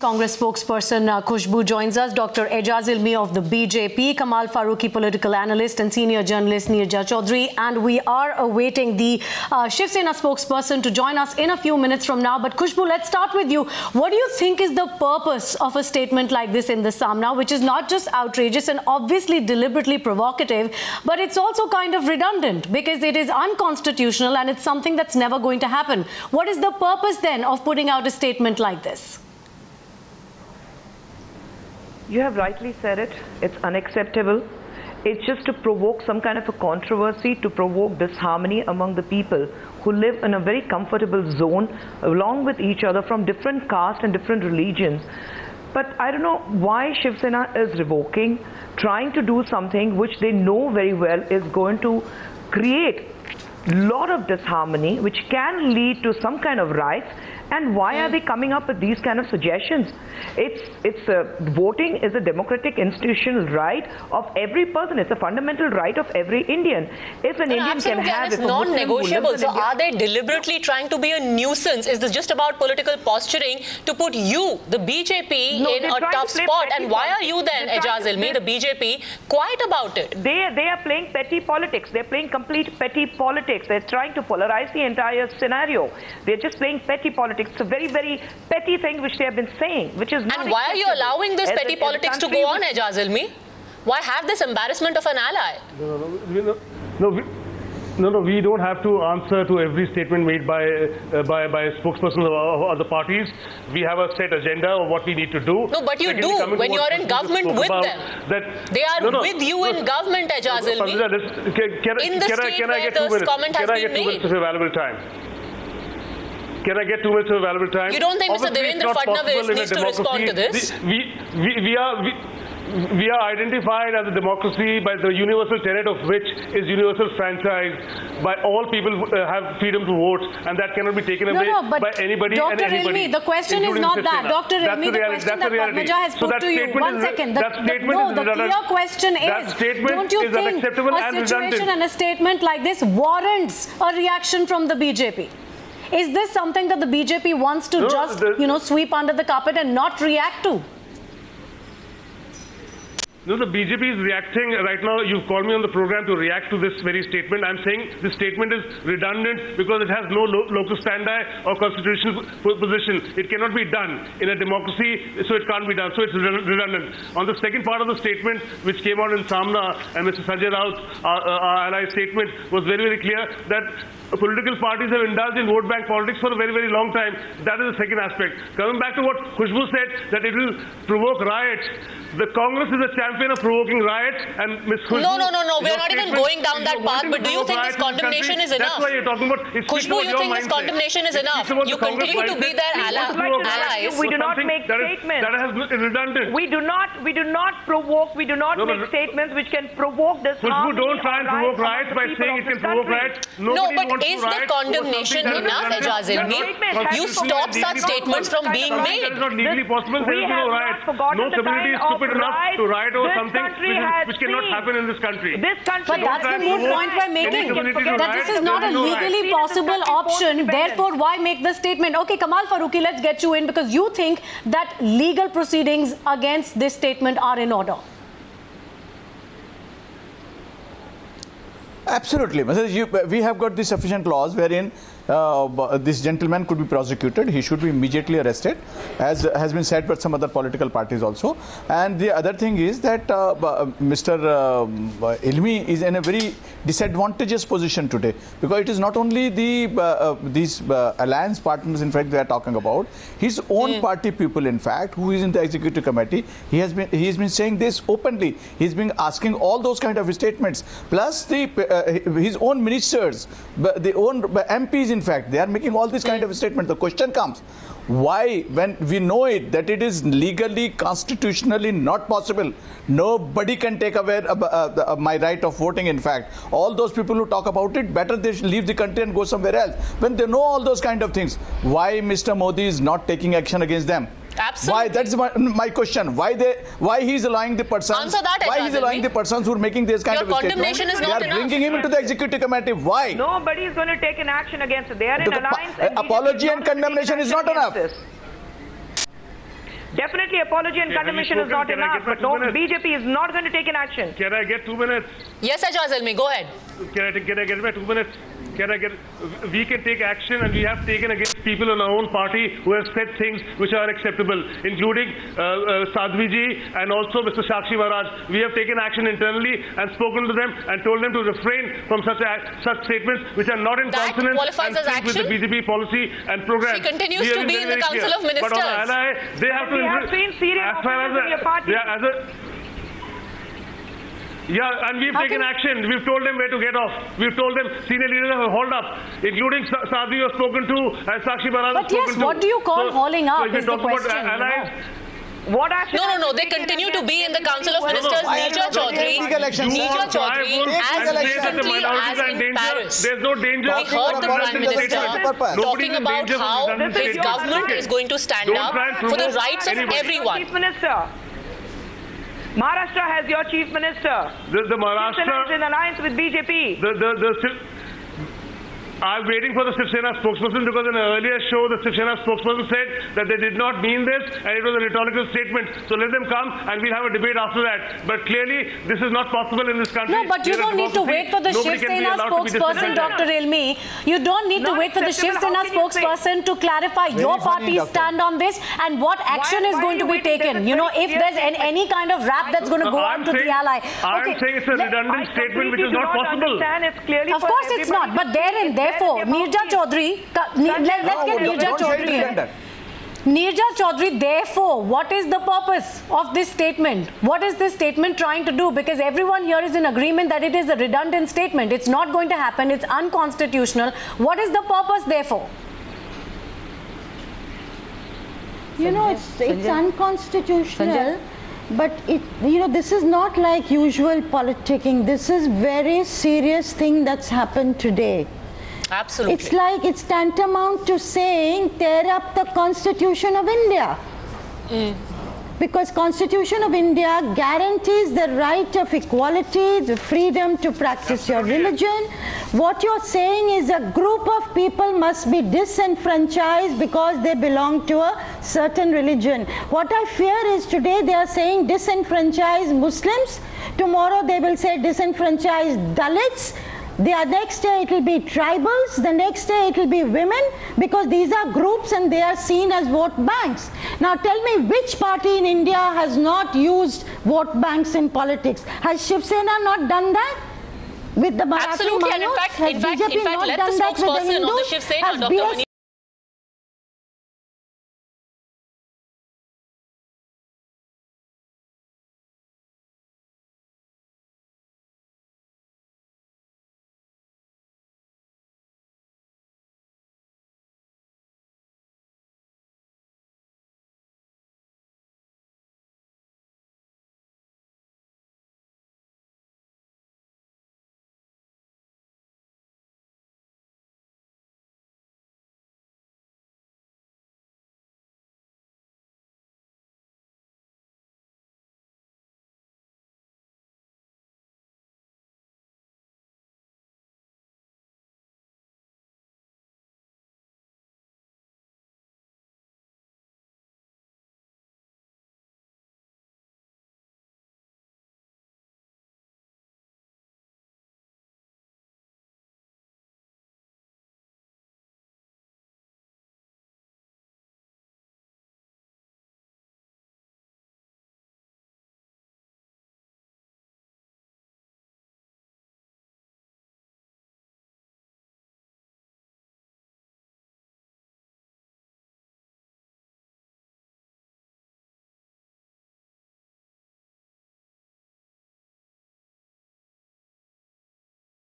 Congress spokesperson Khushbu joins us, Dr. Ejaz Ilmi of the BJP, Kamal Farooqi, political analyst, and senior journalist Neerja Chaudhary. And we are awaiting the Shiv Sena spokesperson to join us in a few minutes from now. But Khushbu, let's start with you. What do you think is the purpose of a statement like this in the Saamana, which is not just outrageous and obviously deliberately provocative, but it's also kind of redundant because it is unconstitutional and it's something that's never going to happen. What is the purpose then of putting out a statement like this? You have rightly said it. It's unacceptable. It's just to provoke some kind of a controversy, to provoke disharmony among the people who live in a very comfortable zone along with each other from different castes and different religions. But I don't know why Shiv Sena is revoking, trying to do something which they know very well is going to create a lot of disharmony, which can lead to some kind of riots. And why are they coming up with these kind of suggestions? Voting is a democratic institutional right of every person. It's a fundamental right of every Indian. If an Indian can have, it's non-negotiable. So are they deliberately trying to be a nuisance? Is this just about political posturing to put you, the BJP, in a tough spot? And why are you then, Ejaz Ilmi, the BJP, quiet about it? They are playing petty politics. They're playing complete petty politics. They're trying to polarize the entire scenario. They're just playing petty politics. It's a very, very petty thing which they have been saying, which is not. And why are you allowing this petty politics to go on, Ejaz Ilmi? Why have this embarrassment of an ally? No, we don't have to answer to every statement made by spokespersons of other parties. We have a set agenda of what we need to do. No, but you do when you are in government with them. They are with you in government, Ejaz Ilmi. In the state where this comment has been made. Can I get 2 minutes of valuable time? You don't think Mr. Devendra Fadnavis needs to respond to this? We are identified as a democracy by the universal tenet of which is universal franchise. By all people have freedom to vote, and that cannot be taken away by anybody and anybody. Ilmi, the question is not that. Dr. Ilmi, the question that Padmaja has put to you. One second. The clear question is, don't you think a situation and a statement like this warrants a reaction from the BJP? Is this something that the BJP wants to sweep under the carpet and not react to? No, the BJP is reacting right now. You've called me on the program to react to this very statement. I'm saying this statement is redundant because it has no local standi or constitutional position. It cannot be done in a democracy, so it can't be done. So it's redundant. On the second part of the statement, which came out in Saamana, and Mr. Sanjay Raut, our ally statement, was very, very clear that political parties have indulged in vote bank politics for a very, very long time. That is the second aspect. Coming back to what Khushbu said, that it will provoke riots. The Congress is a champion of provoking riots, and Ms. Khushbu... No. We're not even going down that path, but do you think this condemnation is enough? That's why you're talking about... Khushbu, you think this condemnation is enough? You continue to be their allies. We do not make statements. That is redundant. We do not provoke, we do not make statements which can provoke this harm. Khushbu, don't try and provoke riots by saying it can provoke riots. No, but is the condemnation enough, Ejaz Ilmi? You stop such statements from being made. That is not legally possible. There is no riot. No community is stupid enough to riot over something which cannot happen in this country. But that's the moot point we're making, that this is not a legally possible option. Therefore, why make the statement? Okay, Kamal Farooqi, let's get you in because you think that legal proceedings against this statement are in order. Absolutely. We have got the sufficient clause wherein this gentleman could be prosecuted. He should be immediately arrested, as has been said by some other political parties also. And the other thing is that Mr. Ilmi is in a very disadvantageous position today, because it is not only these alliance partners, in fact, they are talking about his own party people, in fact, who is in the executive committee. He has been saying this openly. He's been asking all those kind of statements. Plus his own ministers, the own MPs, in fact, they are making all this kind of statement. The question comes, why, when we know that it is legally, constitutionally not possible, nobody can take away my right of voting. In fact, all those people who talk about it, better they should leave the country and go somewhere else. When they know all those kind of things, why Mr. Modi is not taking action against them? Absolutely. Why? That's my question. Why he's allowing the persons? Answer that, why he's allowing the persons who are making this kind of statement? Condemnation is not enough. They are bringing him into the executive committee. Why? Nobody is going to take an action against it. They are in alliance. Apology and condemnation is not enough. Definitely apology and condemnation is not enough, but no, BJP is not going to take an action. Can I get 2 minutes? Yes, Ejaz Almi, go ahead. Can I get my 2 minutes? We can take action, and we have taken against people in our own party who have said things which are unacceptable, including Sadhvi ji and also Mr. Shakshi Maharaj. We have taken action internally and spoken to them and told them to refrain from such statements which are not in consonance and with the BJP policy and program. She continues to be in the Council of Ministers. But on ally, they have to... We have seen serious offences in your party. Yeah, and we've taken action. We've told them where to get off. We've told them senior leaders have hauled up, including Sadhvi was spoken to and Sakshi Maharaj was spoken to. But yes, what do you call hauling up is the question. What action? No. They continue to be in the Council of Ministers. Neerja Chaudhary as recently as in Paris. There's no danger. We heard the Prime Minister talking about how his government is going to stand up for the rights of everyone. Chief Minister. Maharashtra has your Chief Minister. The Maharashtra is in alliance with BJP. I'm waiting for the Shiv Sena spokesperson, because in an earlier show the Shiv Sena spokesperson said that they did not mean this and it was a rhetorical statement. So let them come and we'll have a debate after that. But clearly this is not possible in this country. No, but you don't need to wait for the Shiv Sena spokesperson, Dr. Ilmi. You don't need to wait for the Shiv Sena spokesperson to clarify your party's stand on this and what action is going to be taken. You know, if there's any kind of rap that's going to go on to the ally. I'm saying it's a redundant statement which is not possible. Of course it's not, but therefore, Neerja Chaudhary, let's get Neerja Chaudhary in. Neerja Chaudhary, therefore, what is the purpose of this statement? What is this statement trying to do? Because everyone here is in agreement that it is a redundant statement. It's not going to happen. It's unconstitutional. What is the purpose, therefore? You know, it's unconstitutional. But this is not like usual politicking. This is very serious thing that's happened today. Absolutely. It's tantamount to saying tear up the Constitution of India. Because Constitution of India guarantees the right of equality, the freedom to practice your religion. What you're saying is a group of people must be disenfranchised because they belong to a certain religion. What I fear is today they are saying disenfranchised Muslims, tomorrow they will say disenfranchised Dalits, the next day it will be tribals, the next day it will be women, because these are groups and they are seen as vote banks. Now tell me, which party in India has not used vote banks in politics? Has Shiv Sena not done that? With the Marathi Absolutely, Manos? and in fact, let the spokesperson of the Shiv Sena, Dr.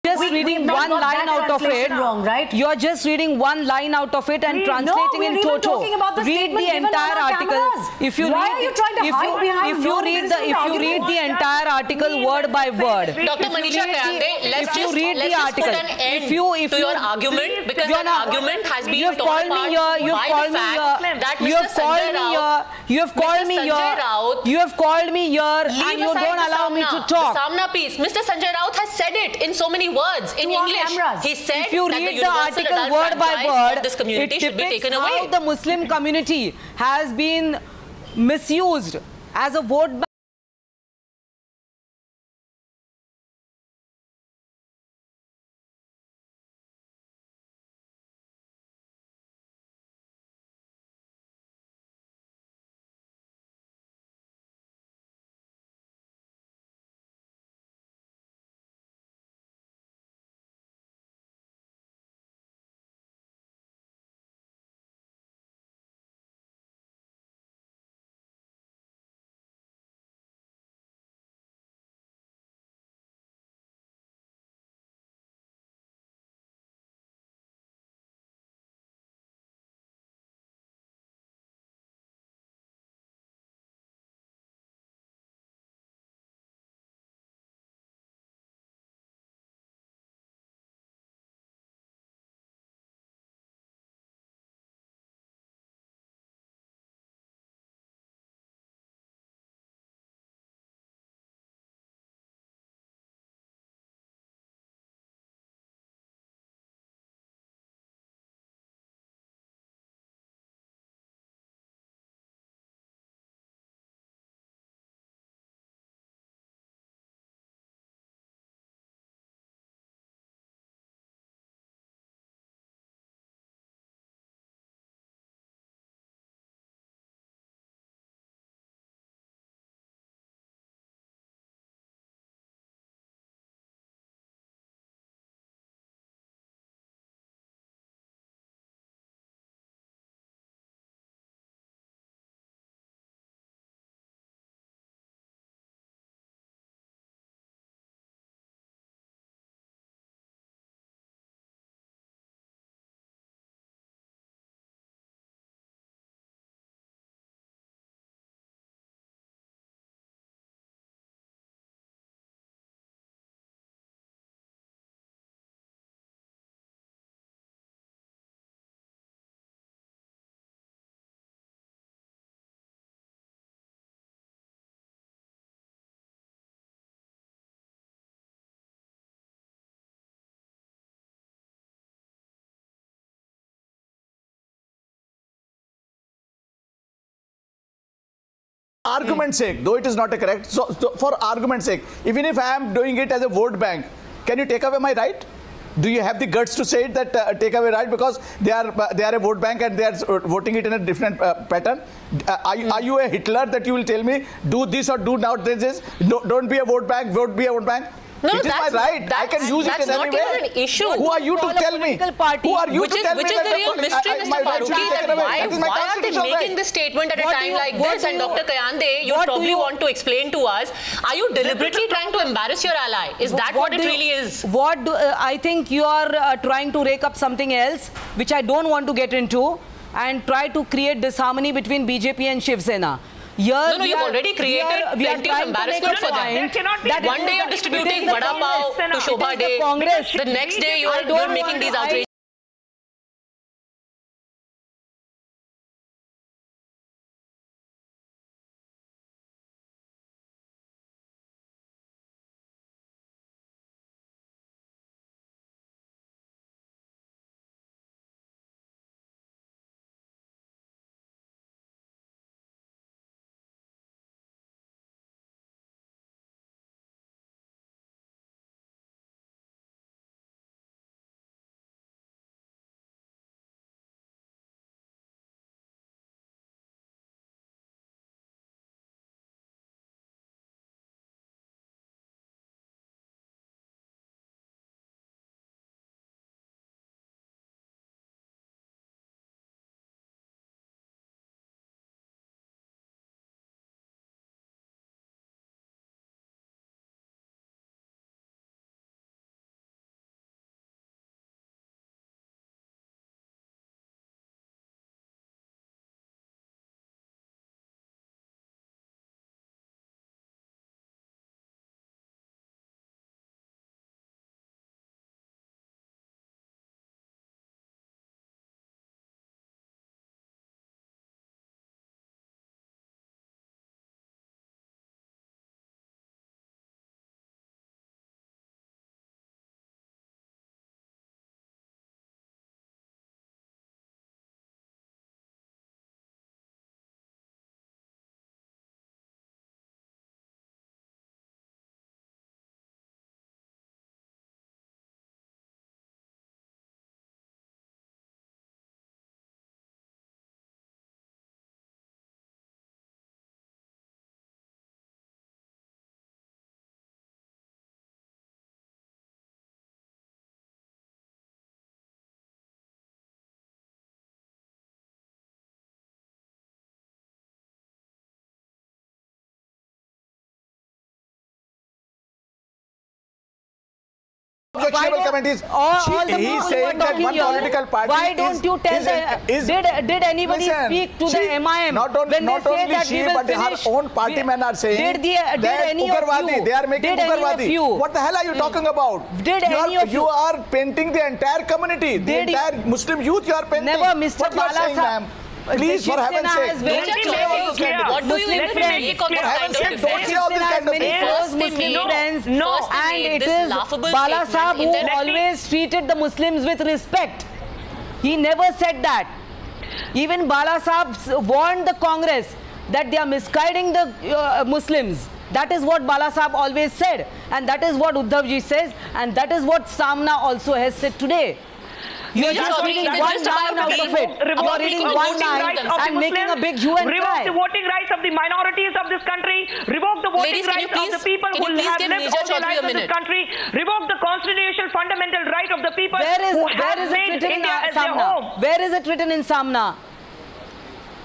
just reading one line out of it. Wrong, right? You're just reading one line out of it and translating in toto. Read the entire article. If you read the entire article word by word. Dr. Manisha Kayande, let's just put an end to your argument, because an argument has been torn apart by the fact that Mr. Sanjay Raut, you have called me here and you don't allow me to talk. The Saamana piece. Mr. Sanjay Raut has said it in so many words in English. He said if you that read the the article word by word, this community should be taken away. How the Muslim community has been misused as a vote bank. Argument's sake, though it is not a correct, so for argument's sake, even if I am doing it as a vote bank, can you take away my right? Do you have the guts to say it that take away right because they are a vote bank and they are voting it in a different pattern? Are you a Hitler that you will tell me do this or do not this? Don't be a vote bank, vote be a vote bank. No, it is my right. I can use it in any way. That's not even an issue. Who are you to tell me? Who are you to tell me? Which is the real mystery, Mr. Farooqui, why are they making this statement at a time like this? And Dr. Kayande, you probably want to explain to us, are you deliberately trying to embarrass your ally? Is that what it really is? I think you are trying to rake up something else, which I don't want to get into, and try to create disharmony between BJP and Shiv Sena. No, you've already created plenty of embarrassment for them. One day you're distributing vada pav to Shobha Day. The next day you're making these outrageous objectionable comment is, he's saying that one political party why don't you tell did anybody speak to the MIM? Not only she, but her own party men are saying that Ugrvadi, they are making Ugrvadi. What the hell are you talking about? You are painting the entire community, the entire Muslim youth you are painting. Never, Mr. Balasaheb. Please, for heaven's sake, what do you even make of this kind of defense? Don't say all this kind of things. And it is Balasaheb who always treated the Muslims with respect. He never said that. Even Balasaheb warned the Congress that they are misguiding the Muslims. That is what Balasaheb always said, and that is what Uddhavji says, and that is what Saamana also has said today. You are just reading one line out of it. You are reading one line and making a big hue and cry. Revoke the voting rights of the minorities of this country. Revoke the voting rights of the people who have lived all their lives in this country. Revoke the constitutional fundamental right of the people who have made India as their home. Where is it written in Saamana?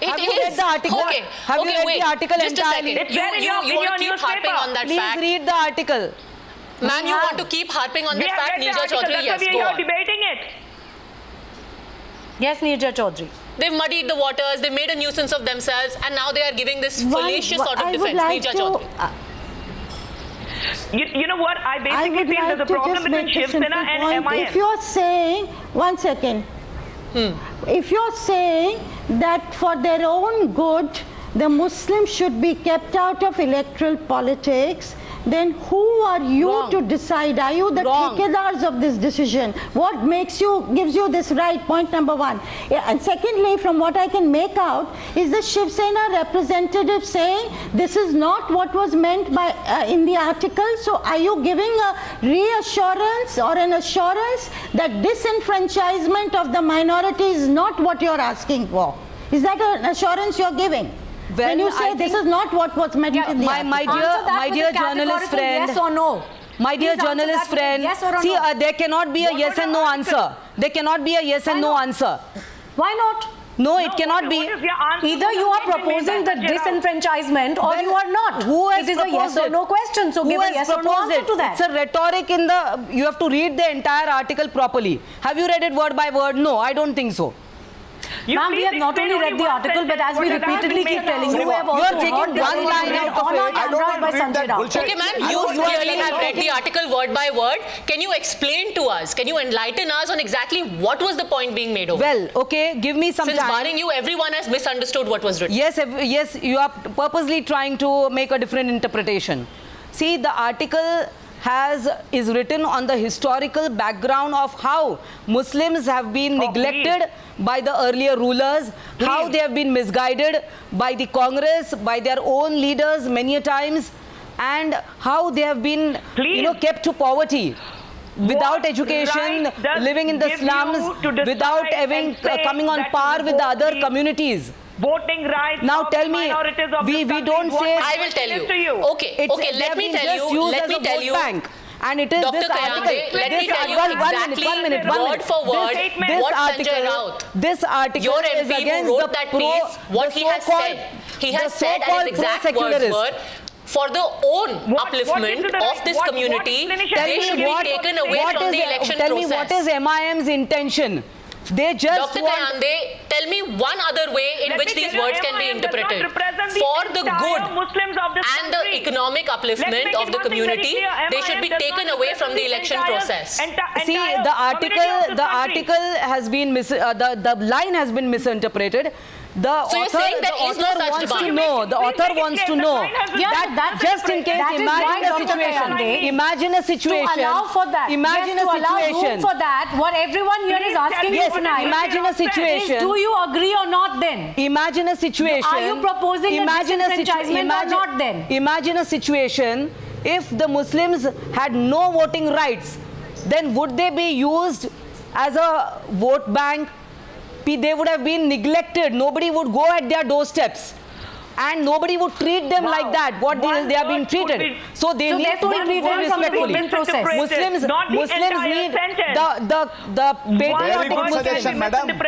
Have you read the article? Okay. Have you read the article entirely? Just a second. You want to keep harping on that fact. Please read the article. Ma'am, you want to keep harping on that fact, Neerja Chaudhary? Yes, go on. Debating it. Yes, Neerja Chaudhary. They've muddied the waters, they made a nuisance of themselves, and now they are giving this fallacious sort of defense. Neerja Chaudhary. You know what? I basically feel that the problem between Shiv Sena and MIM. If you're saying, one second, if you're saying that for their own good, the Muslims should be kept out of electoral politics, then who are you to decide? Are you the ठेकेदार्स of this decision? What makes you, gives you this right? Point number one. And secondly, from what I can make out, is the Shiv Sena representative saying this is not what was meant by in the article. So are you giving a reassurance or an assurance that disenfranchisement of the minority is not what you're asking for? Is that an assurance you're giving? When you say this is not what was meant in the my dear journalist friend, yes or no? My dear journalist friend, yes or see, no? There cannot be a yes and no answer. There cannot be a yes and no answer. Why not? No, it cannot be. Either you are proposing the disenfranchisement or you are not. Who has it is a yes or no question, so give a yes or no answer to that. It's a rhetoric in the, you have to read the entire article properly. Have you read it word by word? No, I don't think so. Ma'am, we have not only read the article, but as we repeatedly keep telling you, we have also taking one line out of it. I don't by read that bullshit. Okay, ma'am, you clearly have read the article word by word. Can you explain to us, can you enlighten us on exactly what was the point being made over? Well, okay, give me some time. Since barring you, everyone has misunderstood what was written. Yes, yes, you are purposely trying to make a different interpretation. See, the article is written on the historical background of how Muslims have been neglected by the earlier rulers, how they have been misguided by the Congress, by their own leaders many a times, and how they have been kept to poverty. Without education, living in the slums, without coming on par with the other communities. Voting rights. Now tell me, we don't say. I will tell you. Okay, let me tell you. Bank. And it is Dr. this article. Let me tell you exactly word for word what Sanjay Raut, this article your MP is against who wrote that piece, what he has said. He has said, and his exact words were, for the own upliftment of this community, they should be taken away from the election process. Tell me what is MIM's intention? They just Dr. Kayande, tell me one other way in which these words can be interpreted. For the good and the economic upliftment of the community, they should be taken away from the election process. See, the article has been the line has been misinterpreted. The author wants to know that just in case, imagine a situation. To allow for that. Imagine a situation. For that, what everyone here is asking you tonight. Imagine a situation. Do you agree or not then? Imagine a situation. Are you proposing a disenfranchisement or not then? Imagine a situation if the Muslims had no voting rights, then would they be used as a vote bank? They would have been neglected. Nobody would go at their doorsteps. And nobody would treat them like that, what they are being treated. So they need to be treated respectfully. Muslims need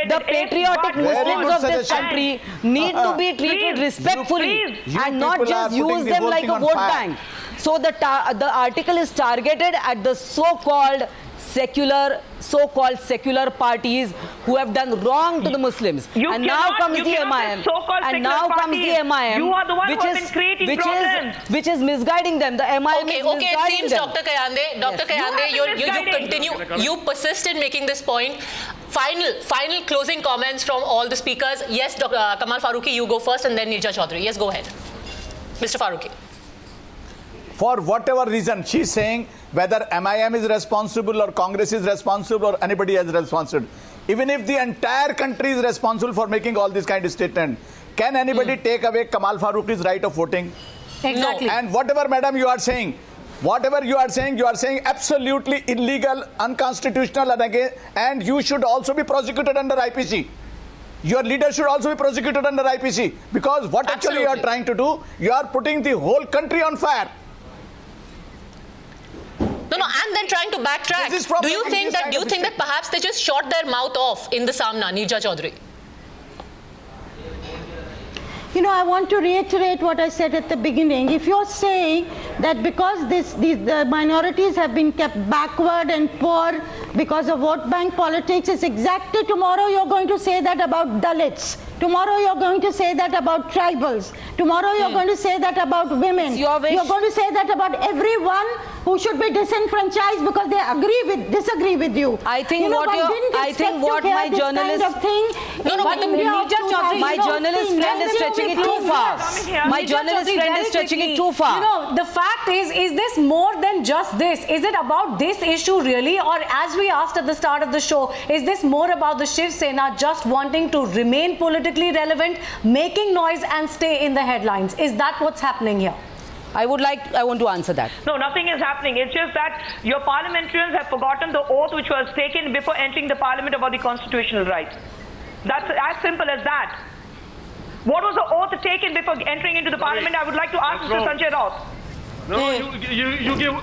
the patriotic Muslims of this country need to be treated respectfully and not just use them like a vote bank. So the article is targeted at the so-called secular, so-called secular parties who have done wrong to the Muslims. And now comes the MIM. And now comes the MIM. You are the one who has been creating problems. Which is misguiding them. The MIM is misguiding it seems them. Dr. Kayande, you continue, you persist in making this point. Final closing comments from all the speakers. Yes, Dr. Kamal Farooqi, you go first, and then Nirja Chaudhary. Yes, go ahead. Mr. Farooqi. For whatever reason, she's saying whether MIM is responsible or Congress is responsible or anybody is responsible. Even if the entire country is responsible for making all this kind of statement, can anybody take away Kamal Farooqi's right of voting? Exactly. No. And whatever, madam, you are saying, you are saying absolutely illegal, unconstitutional, and you should also be prosecuted under IPC. Your leader should also be prosecuted under IPC, because what actually you are trying to do, you are putting the whole country on fire. No, and then trying to backtrack. Do you think that perhaps they just shot their mouth off in the Saamana, Nirja Chaudhary? You know, I want to reiterate what I said at the beginning. If you're saying that because the minorities have been kept backward and poor because of vote bank politics, it's exactly tomorrow you're going to say that about Dalits. Tomorrow you're going to say that about tribals. Tomorrow you're going to say that about women. You're going to say that about everyone who should be disenfranchised because they disagree with you. I think what my journalist friend is stretching it too far. My journalist friend is stretching it too far. You know, the fact is this more than just this? Is it about this issue really, or as we asked at the start of the show, is this more about the Shiv Sena just wanting to remain politically relevant, making noise and stay in the headlines? Is that what's happening here? I want to answer that. No, nothing is happening. It's just that your parliamentarians have forgotten the oath which was taken before entering the parliament about the constitutional rights. That's as simple as that. What was the oath taken before entering into the parliament? I would like to ask Mr. Sanjay Raut. No, you give...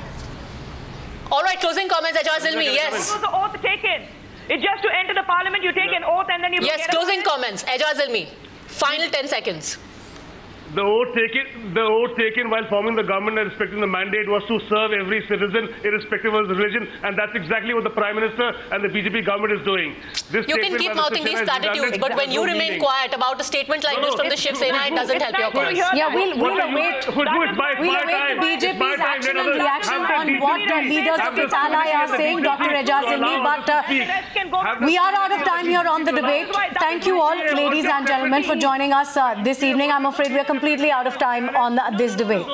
All right, closing comments, Ajaz Ilmi, yes. What was the oath taken? It's just to enter the parliament, you take an oath and then you... Yes, closing comments, Ajaz Ilmi. Final 10 seconds. The oath taken while forming the government and respecting the mandate was to serve every citizen, irrespective of his religion, and that's exactly what the Prime Minister and the BJP government is doing. You can keep mouthing these platitudes, but when you remain quiet about a statement like this from the Shiv Sena, it doesn't help your cause. Yeah, we'll await the BJP's action and reaction on what the leaders of its ally are saying, Dr. Ajaz Ilmi, but we are out of time here on the debate. Thank you all, ladies and gentlemen, for joining us this evening. I'm afraid we're completely out of time on this debate.